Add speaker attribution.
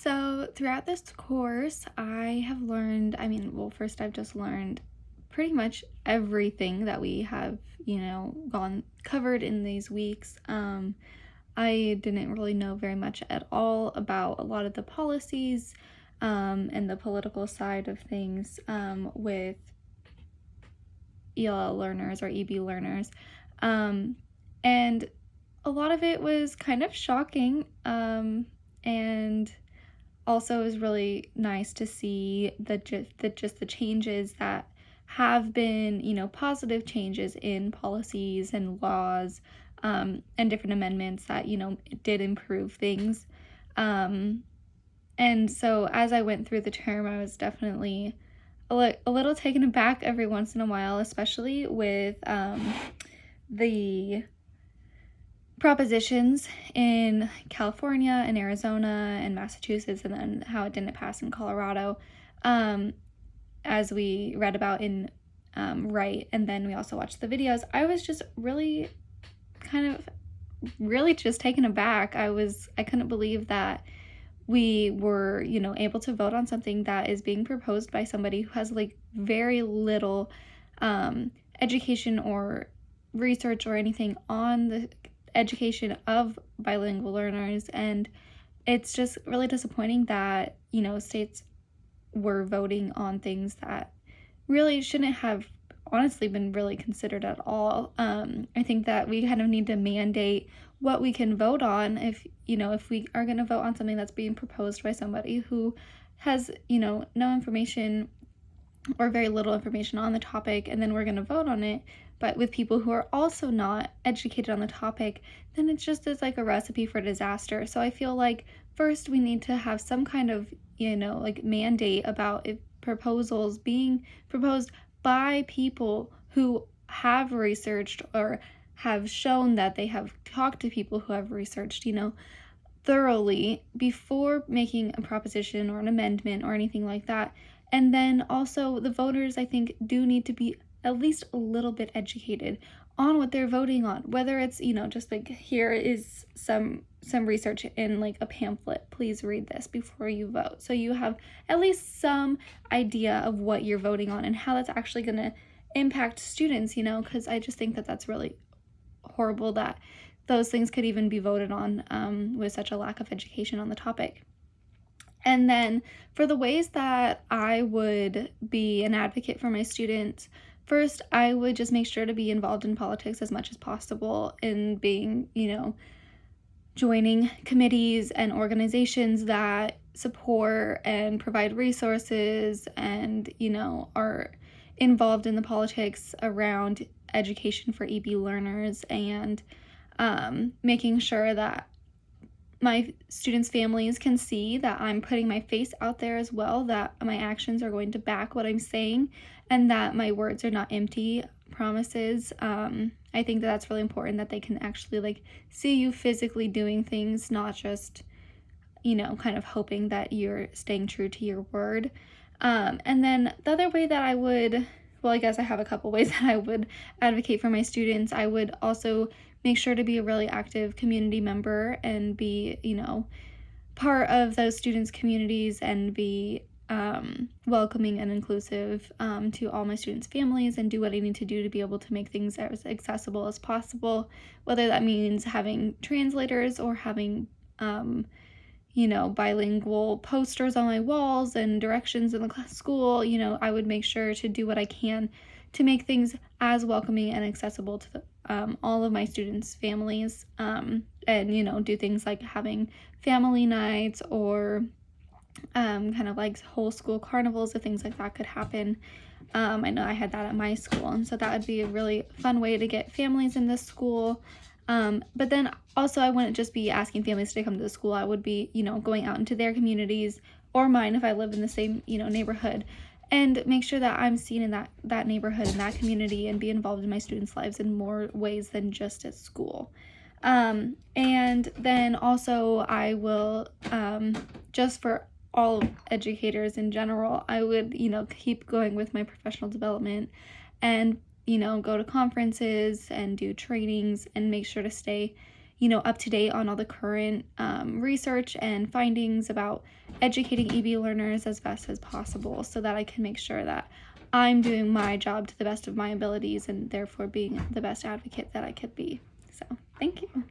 Speaker 1: So throughout this course, I have learned, first I've just learned pretty much everything that we have, gone covered in these weeks. I didn't really know very much at all about a lot of the policies and the political side of things with ELL learners or EB learners. And a lot of it was kind of shocking. And also, it was really nice to see the changes that have been, positive changes in policies and laws, and different amendments that, did improve things. And so as I went through the term, I was definitely a little taken aback every once in a while, especially with the propositions in California and Arizona and Massachusetts, and then how it didn't pass in Colorado, as we read about in Right, and then we also watched the videos. I was just really just taken aback. I couldn't believe that we were, able to vote on something that is being proposed by somebody who has like very little education or research or anything on the education of bilingual learners. And it's just really disappointing that, states were voting on things that really shouldn't have honestly been really considered at all. I think that we kind of need to mandate what we can vote on if we are going to vote on something that's being proposed by somebody who has, no information or very little information on the topic, and then we're going to vote on it, but with people who are also not educated on the topic, then it just is like a recipe for disaster. So I feel like first we need to have some kind of, mandate about if proposals being proposed by people who have researched or have shown that they have talked to people who have researched, thoroughly before making a proposition or an amendment or anything like that. And then also the voters, I think, do need to be at least a little bit educated on what they're voting on, whether it's, just like, here is some research in like a pamphlet, please read this before you vote, so you have at least some idea of what you're voting on and how that's actually going to impact students, because I just think that that's really horrible that those things could even be voted on with such a lack of education on the topic. And then for the ways that I would be an advocate for my students, first, I would just make sure to be involved in politics as much as possible, in being, joining committees and organizations that support and provide resources and, are involved in the politics around education for EB learners, and making sure that my students' families can see that I'm putting my face out there as well, that my actions are going to back what I'm saying, and that my words are not empty promises. I think that that's really important, that they can actually see you physically doing things, not just, kind of hoping that you're staying true to your word. And then the other way that I guess I have a couple ways that I would advocate for my students. I would also make sure to be a really active community member and be, part of those students' communities, and be welcoming and inclusive to all my students' families, and do what I need to do to be able to make things as accessible as possible, whether that means having translators or having bilingual posters on my walls and directions in the school. I would make sure to do what I can to make things as welcoming and accessible to all of my students' families, and, do things like having family nights or kind of like whole school carnivals, if things like that could happen. I know I had that at my school, and so that would be a really fun way to get families in this school. But then also I wouldn't just be asking families to come to the school. I would be, going out into their communities, or mine if I live in the same, neighborhood, and make sure that I'm seen in that neighborhood, in that community, and be involved in my students' lives in more ways than just at school. And then also I will, just for all educators in general, I would, keep going with my professional development, and, go to conferences and do trainings, and make sure to stay, up to date on all the current research and findings about educating EB learners as best as possible so that I can make sure that I'm doing my job to the best of my abilities and therefore being the best advocate that I could be. So, thank you.